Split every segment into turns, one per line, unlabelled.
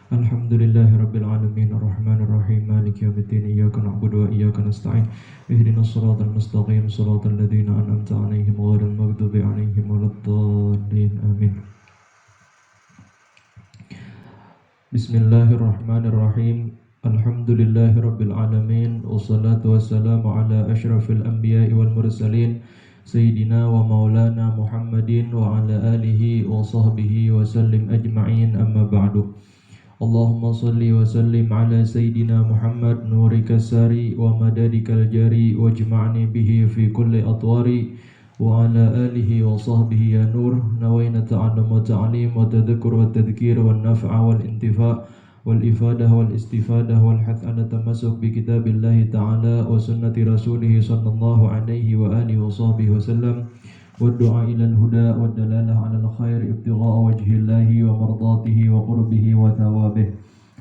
Alhamdulillahi Rabbil Alamin Ar-Rahmanir Rahim Maliki Yawmiddin Iyyaka na'budu wa iyyaka nasta'in Ihdinas siratal mustaqim siratal ladzina an'amta 'alaihim ghairil maghdubi 'alaihim waladdallin Amin. Bismillahirrahmanirrahim. Alhamdulillahi Rabbil Alamin. Wassalatu wassalamu ala ashrafil anbiya'i wal mursalin Sayyidina wa maulana Muhammadin wa ala alihi wa sahbihi wa sallim ajma'in amma ba'du. Allahumma salli wa sallim ala Sayyidina Muhammad nurika sari wa madadikal jari wajma'ni bihi fi kulli atwari wa ala alihi wa sahbihi ya nur nawayna ta'allum wa ta'alim wa tadhakkur wa tadhkir wa naf'a wal intifa' wal ifadah wal istifadah wal hath ala tamasuk bi kitabillahi ta'ala wa sunnati rasulih sallallahu alaihi wa alihi wa sahbihi wa sallam والدعاء إلى الهدى والدلالة على الخير ابتغاء وجه الله ومرضاته وقربه وثوابه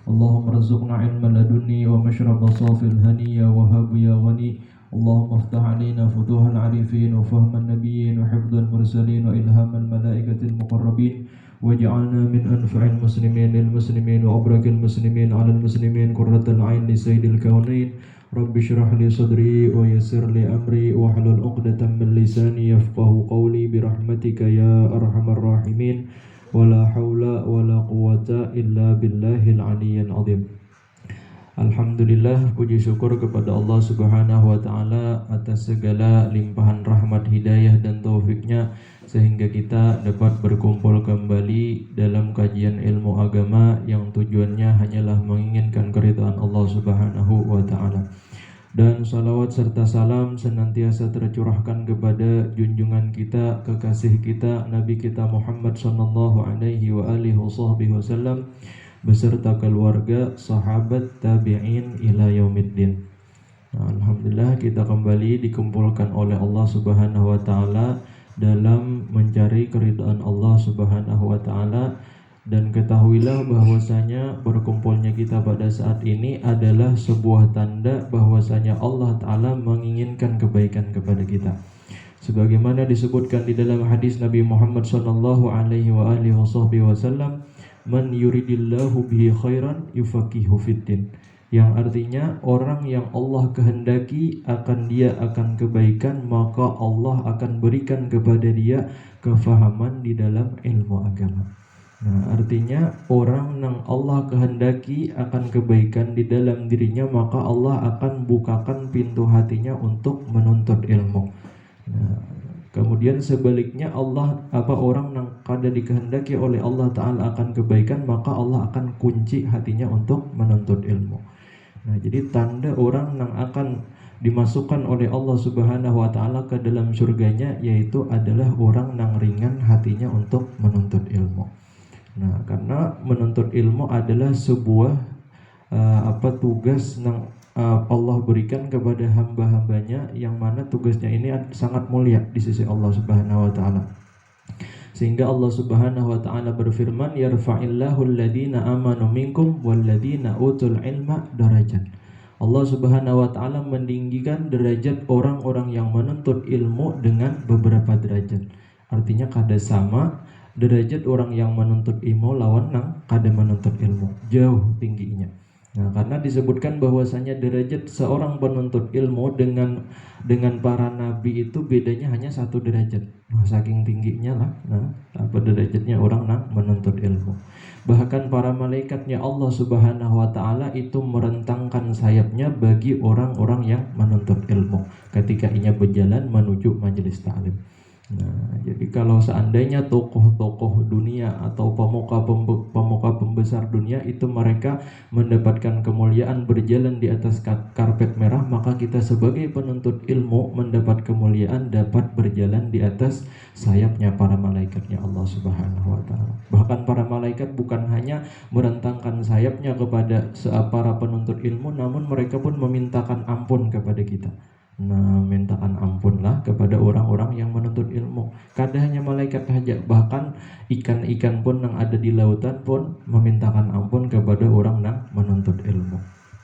اللهم ارزقنا علم لدني ومشرب صافي الهني وهب يا غني اللهم افتح علينا فتوح العارفين وفهم النبيين وحفظ المرسلين وإلهام الملائكة المقربين واجعلنا من أنفع المسلمين للمسلمين وأبرك المسلمين على المسلمين قرة العين لسيد الكونين Rabbi syrah li sadri wa yassir li amri wa hlul 'uqdatam min lisani yafqahu qawli bi rahmatika ya arhamar rahimin wala haula wala quwwata illa billahil aliyyil azim. Alhamdulillah, puji syukur kepada Allah Subhanahu wa taala atas segala limpahan rahmat, hidayah dan taufiknya sehingga kita dapat berkumpul kembali dalam kajian ilmu agama yang tujuannya hanyalah menginginkan keridhaan Allah Subhanahu wa taala. Dan salawat serta salam senantiasa tercurahkan kepada junjungan kita, kekasih kita, Nabi kita Muhammad sallallahu alaihi wa alihi wasallam beserta keluarga, sahabat, tabi'in ila yaumiddin. Alhamdulillah, kita kembali dikumpulkan oleh Allah Subhanahu wa taala dalam mencari keridhaan Allah Subhanahu wa taala, dan ketahuilah bahwasanya berkumpulnya kita pada saat ini adalah sebuah tanda bahwasanya Allah taala menginginkan kebaikan kepada kita. Sebagaimana disebutkan di dalam hadis Nabi Muhammad sallallahu alaihi wa alihi wasallam, man yuridillahu bihi khairan yufaqihu fiddin, yang artinya orang yang Allah kehendaki dia akan kebaikan, maka Allah akan berikan kepada dia kefahaman di dalam ilmu agama. Nah, artinya orang yang Allah kehendaki akan kebaikan di dalam dirinya, maka Allah akan bukakan pintu hatinya untuk menuntut ilmu. Nah, kemudian sebaliknya orang yang kada dikehendaki oleh Allah Ta'ala akan kebaikan, maka Allah akan kunci hatinya untuk menuntut ilmu. Nah, jadi tanda orang yang akan dimasukkan oleh Allah Subhanahu wa taala ke dalam surganya yaitu adalah orang yang ringan hatinya untuk menuntut ilmu. Nah, karena menuntut ilmu adalah sebuah tugas yang Allah berikan kepada hamba-hambanya, yang mana tugasnya ini sangat mulia di sisi Allah Subhanahu wa taala. Sehingga Allah Subhanahu wa taala berfirman, yarfa'illahu alladhina amanu minkum walladhina utul ilma darajat. Allah Subhanahu wa taala meninggikan derajat orang-orang yang menuntut ilmu dengan beberapa derajat. Artinya kada sama derajat orang yang menuntut ilmu lawan yang kada menuntut ilmu, jauh tingginya. Nah, karena disebutkan bahwasanya derajat seorang penuntut ilmu dengan para nabi itu bedanya hanya 1 derajat. Nah, saking tingginya lah. Nah, apa derajatnya orang yang menuntut ilmu. Bahkan para malaikatnya Allah Subhanahu wa taala itu merentangkan sayapnya bagi orang-orang yang menuntut ilmu ketika ia berjalan menuju majelis ta'lim. Nah, jadi kalau seandainya tokoh-tokoh dunia atau pemuka pembesar dunia itu mereka mendapatkan kemuliaan berjalan di atas karpet merah, maka kita sebagai penuntut ilmu mendapat kemuliaan dapat berjalan di atas sayapnya para malaikatnya Allah Subhanahu wa taala. Bahkan para malaikat bukan hanya merentangkan sayapnya kepada para penuntut ilmu, namun mereka pun memintakan ampun kepada kita. Nah, mintakan ampunlah kepada orang-orang yang menuntut ilmu. Kada hanya malaikat saja, bahkan ikan-ikan pun yang ada di lautan pun memintakan ampun kepada orang yang menuntut ilmu.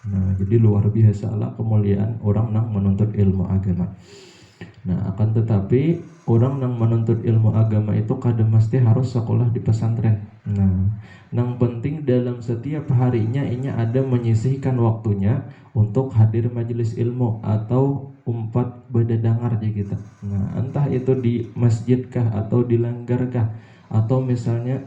Nah, jadi luar biasa lah kemuliaan orang yang menuntut ilmu agama. Nah, akan tetapi orang yang menuntut ilmu agama itu kadang mesti harus sekolah di pesantren. Nah, yang penting dalam setiap harinya ini ada menyisihkan waktunya untuk hadir majelis ilmu atau umpat bededangar aja gitu. Nah, entah itu di masjid kah atau di langgar kah atau misalnya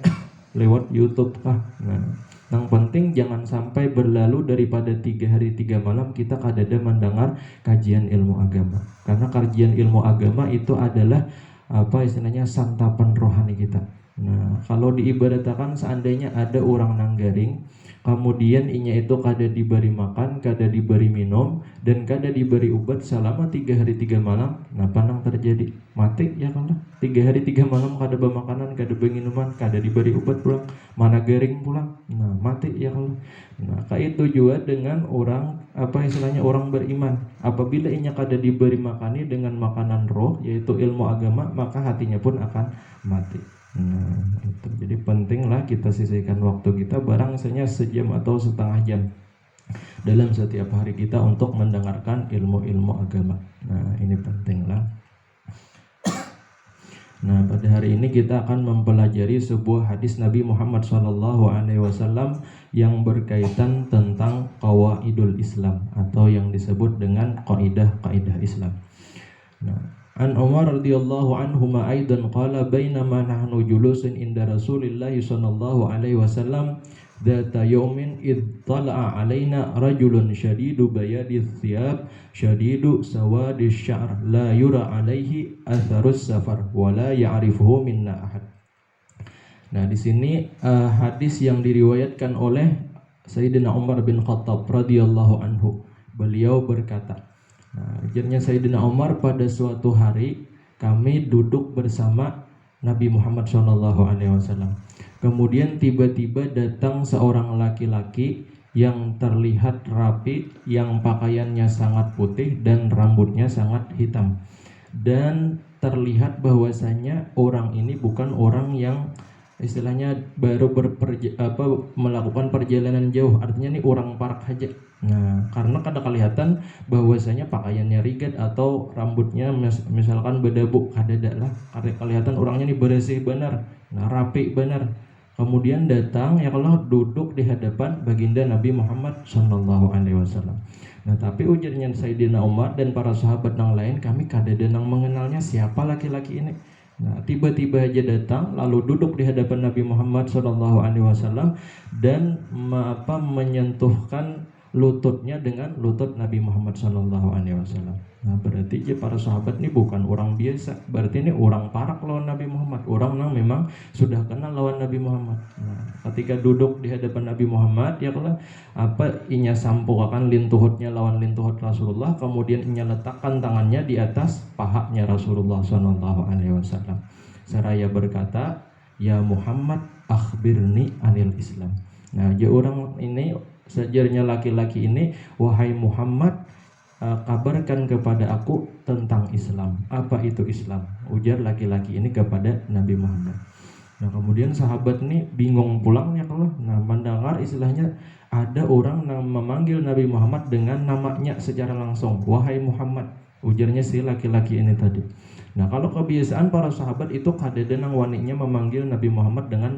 lewat YouTube kah. Nah, yang penting jangan sampai berlalu daripada 3 hari 3 malam kita kadada mendengar kajian ilmu agama. Karena kajian ilmu agama itu adalah apa istilahnya santapan rohani kita. Nah, kalau diibaratkan seandainya ada orang nanggaring, kemudian inya itu kada diberi makan, kada diberi minum, dan kada diberi obat selama 3 hari 3 malam, nah panang terjadi mati ya kan? 3 hari 3 malam kada bermakanan, kada berminuman, kada diberi obat pulang, mana garing pulang, nah mati ya kan? Nah, kayak itu juga dengan orang apa istilahnya orang beriman. Apabila inya kada diberi makani dengan makanan roh yaitu ilmu agama, maka hatinya pun akan mati. Nah, itu. Jadi pentinglah kita sisihkan waktu kita barang misalnya sejam atau setengah jam dalam setiap hari kita untuk mendengarkan ilmu-ilmu agama. Nah, ini pentinglah. Nah, pada hari ini kita akan mempelajari sebuah hadis Nabi Muhammad SAW yang berkaitan tentang qawaidul Islam atau yang disebut dengan kaidah-kaidah Islam. Nah, An Umar radhiyallahu anhu ma aidan qala bainama nahnu julusun inda Rasulillah sallallahu alaihi wasallam dzata yaumin id tala'a alaina rajulun syadidu bayadith thiyab syadidu sawadis sya'r la yura alaihi atharus safar wa la ya'rifuhu minna ahad. Nah, di sini hadis yang diriwayatkan oleh Sayyidina Umar bin Khattab radhiyallahu anhu. Beliau berkata, nah, ajarnya Sayyidina Umar, pada suatu hari kami duduk bersama Nabi Muhammad SAW. Kemudian tiba-tiba datang seorang laki-laki yang terlihat rapi, yang pakaiannya sangat putih dan rambutnya sangat hitam. Dan terlihat bahwasanya orang ini bukan orang yang istilahnya baru melakukan perjalanan jauh, artinya ini orang parak haja. Nah, karena kada kelihatan bahwasanya pakaiannya rigat atau rambutnya misalkan berdebu, kada lah, kada kelihatan orangnya ini bersih benar, nah rapi benar. Kemudian datang ya kalau duduk di hadapan baginda Nabi Muhammad SAW. Nah, tapi ujarnya Sayyidina Umar dan para sahabat yang lain, kami kada denang mengenalnya siapa laki-laki ini. Nah, tiba-tiba aja datang lalu duduk di hadapan Nabi Muhammad SAW dan menyentuhkan lututnya dengan lutut Nabi Muhammad SAW. Nah, berarti ya para sahabat ini bukan orang biasa, berarti ini orang parak lawan Nabi Muhammad, orang yang memang sudah kenal lawan Nabi Muhammad. Nah, ketika duduk di hadapan Nabi Muhammad, ya kalau inya sampukakan lintuhutnya lawan lintuhut Rasulullah, kemudian inya letakkan tangannya di atas pahanya Rasulullah SAW. Seraya berkata, ya Muhammad, akhbirni anil Islam. Nah, dia orang ini sejarnya laki-laki ini, wahai Muhammad, kabarkan kepada aku tentang Islam. Apa itu Islam? Ujar laki-laki ini kepada Nabi Muhammad. Nah, kemudian sahabat ini bingung pulangnya kalau mendengar istilahnya ada orang yang memanggil Nabi Muhammad dengan namanya secara langsung, wahai Muhammad, ujarnya si laki-laki ini tadi. Nah, kalau kebiasaan para sahabat itu kadang-kadang wanitanya memanggil Nabi Muhammad dengan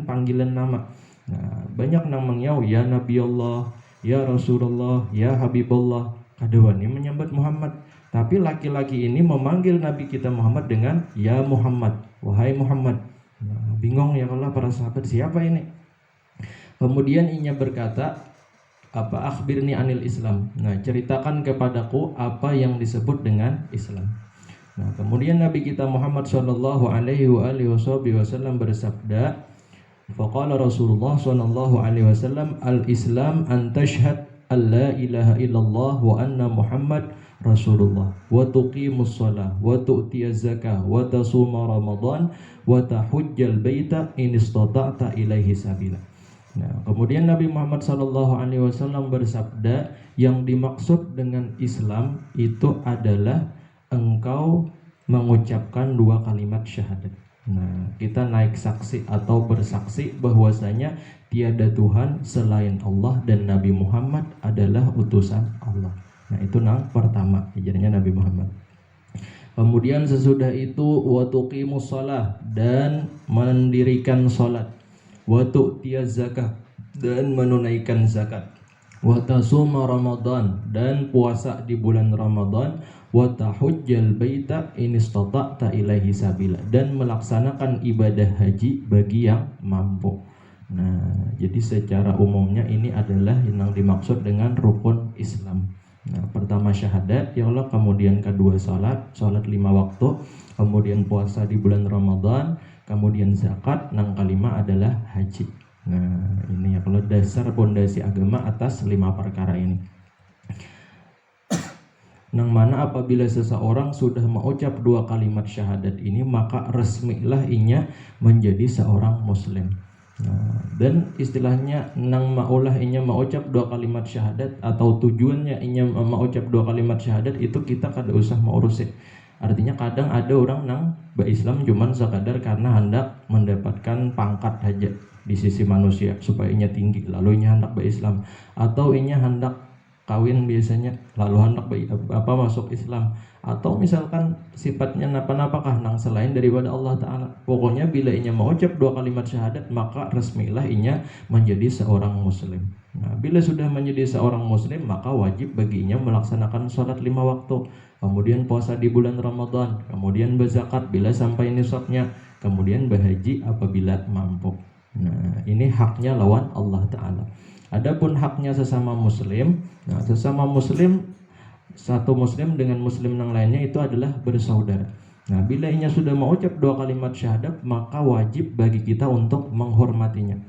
panggilan nama. Nah, banyak namanya ya Nabi Allah, ya Rasulullah, ya Habibullah. Kadawani menyambat Muhammad. Tapi laki-laki ini memanggil Nabi kita Muhammad dengan ya Muhammad, wahai Muhammad. Nah, bingung ya kalau para sahabat siapa ini. Kemudian inya berkata, apa akhbirni anil Islam. Nah, ceritakan kepadaku apa yang disebut dengan Islam. Nah, kemudian Nabi kita Muhammad SAW bersabda, faqala Rasulullah SAW, al-Islam an tashhad an la ilaha illallah wa anna Muhammad Rasulullah wa tuqimus shalah wa tu'tiyaz zakah wa tasuma Ramadan wa tahujjal baita in istata'ta ilaihi sabila. Nah, kemudian Nabi Muhammad SAW bersabda, yang dimaksud dengan Islam itu adalah engkau mengucapkan 2 kalimat syahadat. Nah, kita naik saksi atau bersaksi bahwasanya tiada Tuhan selain Allah dan Nabi Muhammad adalah utusan Allah. Nah, itu yang pertama, ajarannya Nabi Muhammad. Kemudian sesudah itu wa tuqimus shalah, dan mendirikan salat, wa tu'tiyaz zakah, dan menunaikan zakat, wa tasuma ramadan, dan puasa di bulan Ramadan, wa tahujjal baita in istata'ta ilaihi sabila, dan melaksanakan ibadah haji bagi yang mampu. Nah, jadi secara umumnya ini adalah yang dimaksud dengan rukun Islam. Nah, pertama syahadat, ya Allah, kemudian kedua salat 5 waktu, kemudian puasa di bulan Ramadan, kemudian zakat, yang kelima adalah haji. Nah, ini ya kalau dasar pondasi agama atas 5 perkara ini. Nang mana apabila seseorang sudah mengucap 2 kalimat syahadat ini, maka resmilah inya menjadi seorang muslim. Nah, dan istilahnya nang maulah inya mengucap 2 kalimat syahadat, atau tujuannya inya mengucap 2 kalimat syahadat itu kita kada usah mengurusin. Artinya kadang ada orang nang berislam cuman sekadar karena hendak mendapatkan pangkat aja di sisi manusia supaya inya tinggi, lalu inya hendak berislam, atau inya hendak kawin biasanya lalu hendak masuk Islam, atau misalkan sifatnya napa-napakah nang selain daripada Allah Ta'ala. Pokoknya bila inya mengucap 2 kalimat syahadat, maka resmilah inya menjadi seorang muslim. Nah, bila sudah menjadi seorang muslim, maka wajib baginya melaksanakan sholat 5 waktu, kemudian puasa di bulan Ramadan, kemudian berzakat bila sampai nisabnya, kemudian berhaji apabila mampu. Nah, ini haknya lawan Allah Ta'ala. Adapun haknya sesama muslim, nah sesama muslim, satu muslim dengan muslim yang lainnya itu adalah bersaudara. Nah, bila inya sudah mengucap 2 kalimat syahadat, maka wajib bagi kita untuk menghormatinya.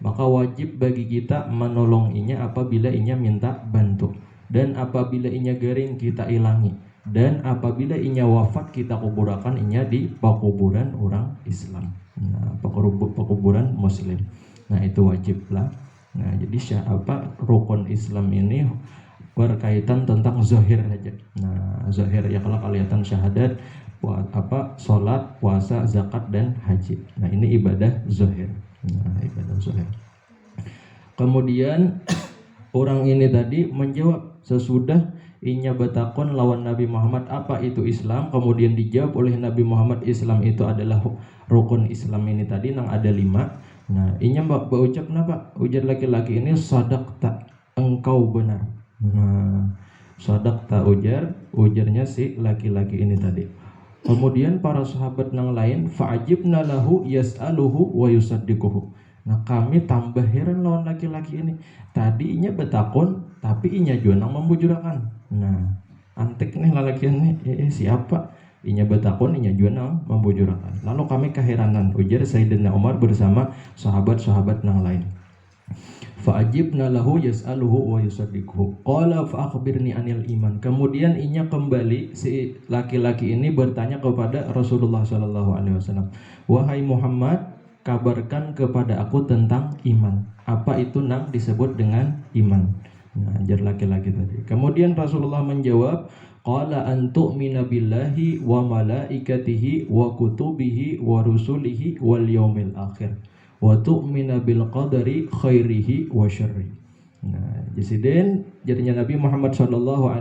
Maka wajib bagi kita menolong inya apabila inya minta bantu, dan apabila inya garing kita ilangi, dan apabila inya wafat kita kuburakan inya di pekuburan orang Islam. Nah, pekuburan muslim. Nah, itu wajib lah. Nah, jadi rukun Islam ini berkaitan tentang zahir aja. Nah, zahir ya kalau kelihatan syahadat, sholat, puasa, zakat, dan haji. Nah, ini ibadah zahir. Nah, ibadah zahir. Kemudian orang ini tadi menjawab sesudah inya batakon lawan Nabi Muhammad apa itu Islam, kemudian dijawab oleh Nabi Muhammad Islam itu adalah rukun Islam ini tadi nang ada 5. Nah, inya berucap napa? Ujar laki-laki ini, sadaqta, engkau benar. Nah, sadaqta ujarnya si laki-laki ini tadi. Kemudian para sahabat yang lain, fa'ajibna lahu yas'aluhu wa yusaddiquhu. Nah, kami tambah heran lawan laki-laki ini. Tadi inya betakon, tapi inya jual nang membujurakan. Nah, antik nih laki ini, siapa? Inya betakon, inya jual nang membujurakan. Lalu kami keheranan, ujar Sayyidina Umar bersama sahabat-sahabat yang lain. Fa'ajibna lahu yas'aluhu wa yusaddiquhu. Qala fa'akhbirni anil iman. Kemudian inya kembali, si laki-laki ini bertanya kepada Rasulullah SAW. Wahai Muhammad, kabarkan kepada aku tentang iman. Apa itu nang disebut dengan iman? Nah, ajar laki-laki tadi. Kemudian Rasulullah menjawab, qala an tu'mina billahi wa malaikatihi wa kutubihi wa rusulihi wal yaumil akhir wa tu'mina bil qadari khairihi wa syarri. Nah, jadinya Nabi Muhammad SAW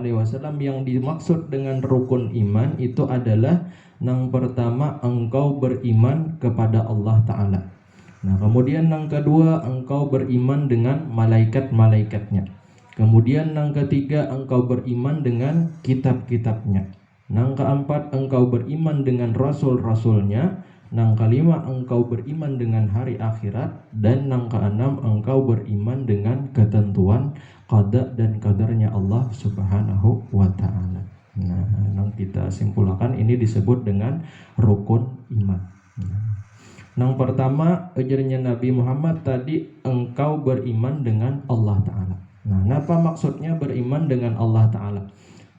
yang dimaksud dengan rukun iman itu adalah yang pertama, engkau beriman kepada Allah Ta'ala. Nah, kemudian yang kedua, engkau beriman dengan malaikat-malaikatnya. Kemudian yang ketiga, engkau beriman dengan kitab-kitabnya. Yang keempat, engkau beriman dengan rasul-rasulnya. Yang kelima, engkau beriman dengan hari akhirat. Dan yang keenam, engkau beriman dengan ketentuan qada dan qadarnya Allah Subhanahu wa Ta'ala. Nah, yang kita simpulkan ini disebut dengan rukun iman. Yang pertama, ajarnya Nabi Muhammad tadi, engkau beriman dengan Allah Ta'ala. Nah, apa maksudnya beriman dengan Allah Ta'ala?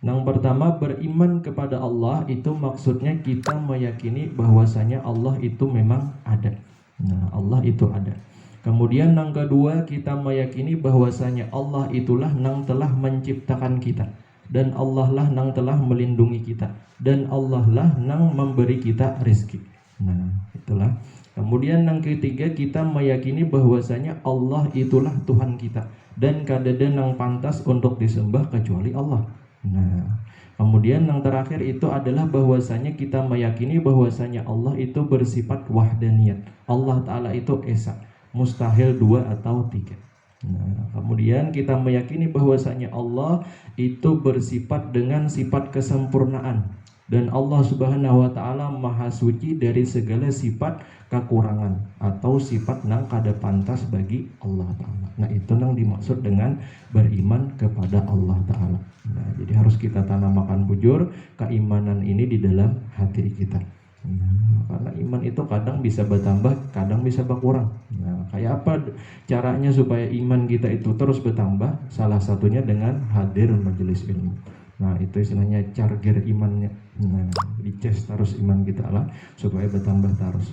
Yang pertama, beriman kepada Allah itu maksudnya kita meyakini bahwasanya Allah itu memang ada. Nah, Allah itu ada. Kemudian yang kedua, kita meyakini bahwasanya Allah itulah yang telah menciptakan kita, dan Allah lah yang telah melindungi kita, dan Allah lah yang memberi kita rezeki. Nah, itulah. Kemudian yang ketiga, kita meyakini bahwasanya Allah itulah Tuhan kita, dan kada ada yang pantas untuk disembah kecuali Allah. Nah, Kemudian yang terakhir itu adalah bahwasanya kita meyakini bahwasanya Allah itu bersifat wahdaniyat. Allah Ta'ala itu esa, mustahil dua atau tiga. Nah, kemudian kita meyakini bahwasanya Allah itu bersifat dengan sifat kesempurnaan, dan Allah Subhanahu wa taala maha suci dari segala sifat kekurangan atau sifat nang kada pantas bagi Allah Ta'ala. Nah, itu nang dimaksud dengan beriman kepada Allah Ta'ala. Nah, jadi harus kita tanamkan bujur keimanan ini di dalam hati kita. Nah, karena iman itu kadang bisa bertambah, kadang bisa berkurang. Nah, kayak apa caranya supaya iman kita itu terus bertambah? Salah satunya dengan hadir majelis ilmu. Nah, itu istilahnya charger imannya. Nah, dicas terus iman kita lah supaya bertambah terus.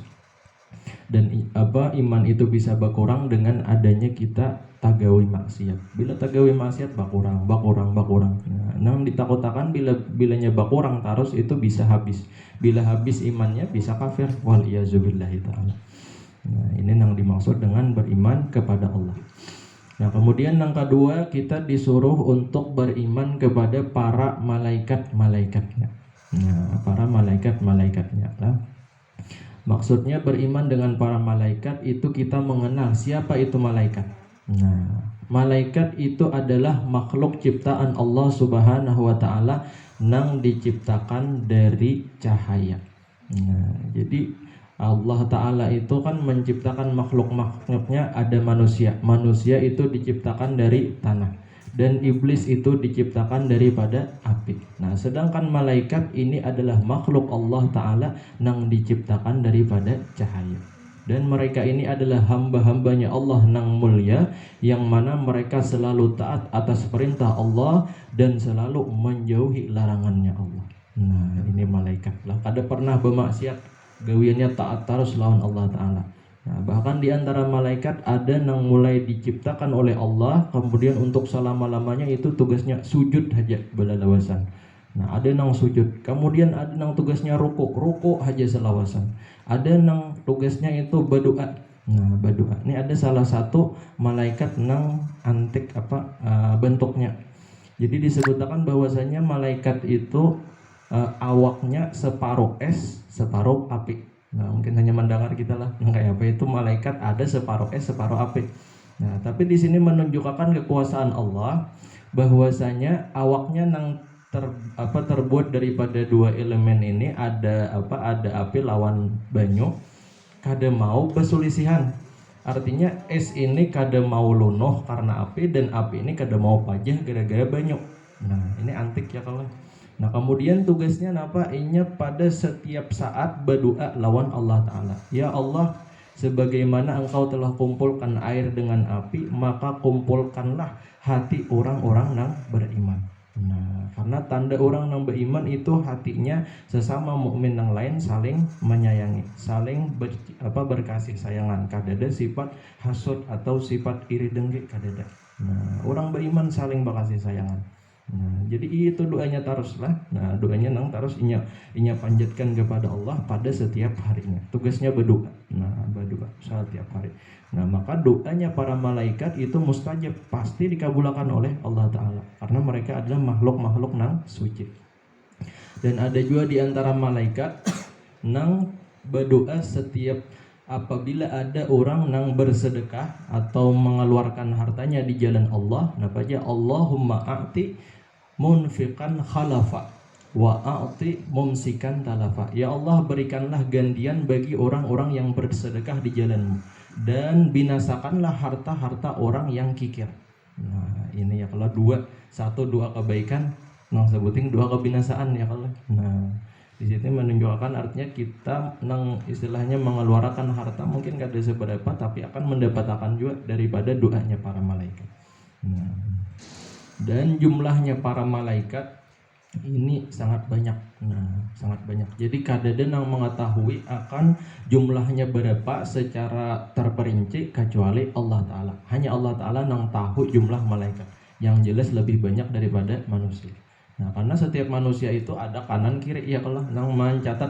Dan iman itu bisa berkurang dengan adanya kita tagawi maksiat. Bila tagawi maksiat berkurang. Nah, ditakutakan bilanya berkurang terus itu bisa habis. Bila habis imannya bisa kafir. Waliyazubillahi ta'ala. Nah, ini yang dimaksud dengan beriman kepada Allah. Nah, kemudian yang kedua, kita disuruh untuk beriman kepada para malaikat-malaikatnya. Nah, para malaikat-malaikatnya lah. Maksudnya beriman dengan para malaikat itu kita mengenal siapa itu malaikat. Nah, malaikat itu adalah makhluk ciptaan Allah Subhanahu wa taala yang diciptakan dari cahaya. Nah, jadi Allah Ta'ala itu kan menciptakan makhluk-makhluknya, ada manusia. Manusia itu diciptakan dari tanah, dan iblis itu diciptakan daripada api. Nah, sedangkan malaikat ini adalah makhluk Allah Ta'ala yang diciptakan daripada cahaya. Dan mereka ini adalah hamba-hambanya Allah yang mulia, yang mana mereka selalu taat atas perintah Allah dan selalu menjauhi larangannya Allah. Nah, ini malaikat lah. Kada pernah bermaksiat, gawiannya taat terus lawan Allah Ta'ala. Nah, bahkan di antara malaikat ada yang mulai diciptakan oleh Allah, kemudian untuk selama-lamanya itu tugasnya sujud aja belalawasan. Nah, ada yang sujud, kemudian ada yang tugasnya rukuk aja selawasan. Ada yang tugasnya itu berdoa. Nah, berdoa. Ini ada salah satu malaikat yang antik bentuknya. Jadi disebutkan bahwasanya malaikat itu awaknya separuh es, separuh api. Nah, mungkin hanya mendengar kita lah, kayak apa itu malaikat ada separuh es, separuh api. Nah, tapi di sini menunjukkan kekuasaan Allah, bahwasanya awaknya yang terbuat daripada dua elemen ini, ada api lawan banyu, kada mau berselisihan. Artinya es ini kada mau lunuh karena api, dan api ini kada mau pajah gara-gara banyu. Nah, ini antik ya kalau. Nah, kemudian tugasnya inya pada setiap saat berdoa lawan Allah Ta'ala. Ya Allah, sebagaimana engkau telah kumpulkan air dengan api, maka kumpulkanlah hati orang-orang yang beriman. Nah, karena tanda orang yang beriman itu hatinya sesama mukmin yang lain saling menyayangi, saling berkasih sayangan. Kadada sifat hasud atau sifat iri dengki kadada. Nah, orang beriman saling berkasih sayangan. Nah, jadi itu doanya terus lah. Nah, doanya nang terus inya panjatkan kepada Allah pada setiap harinya. Tugasnya berdoa. Nah, berdoa setiap hari. Nah, maka doanya para malaikat itu mustajab, pasti dikabulkan oleh Allah Ta'ala, karena mereka adalah makhluk-makhluk nang suci. Dan ada juga di antara malaikat nang berdoa setiap apabila ada orang yang bersedekah atau mengeluarkan hartanya di jalan Allah. Nah, baca Allahumma a'ti munfiqan khalafa wa a'ti mumsikan talafa. Ya Allah, berikanlah gantian bagi orang-orang yang bersedekah di jalan-Mu, dan binasakanlah harta-harta orang yang kikir. Nah, ini ya kalau satu dua kebaikan, nang sebutin dua kebinasaan ya kalau. Nah, di sini menunjukkan artinya kita istilahnya mengeluarkan harta mungkin kada seberapa, tapi akan mendapatkan juga daripada doanya para malaikat. Nah, dan jumlahnya para malaikat ini sangat banyak. Nah, sangat banyak. Jadi kadada yang mengetahui akan jumlahnya berapa secara terperinci kecuali Allah Ta'ala. Hanya Allah Ta'ala yang tahu jumlah malaikat, yang jelas lebih banyak daripada manusia. Nah, karena setiap manusia itu ada kanan kiri ya Allah yang mencatat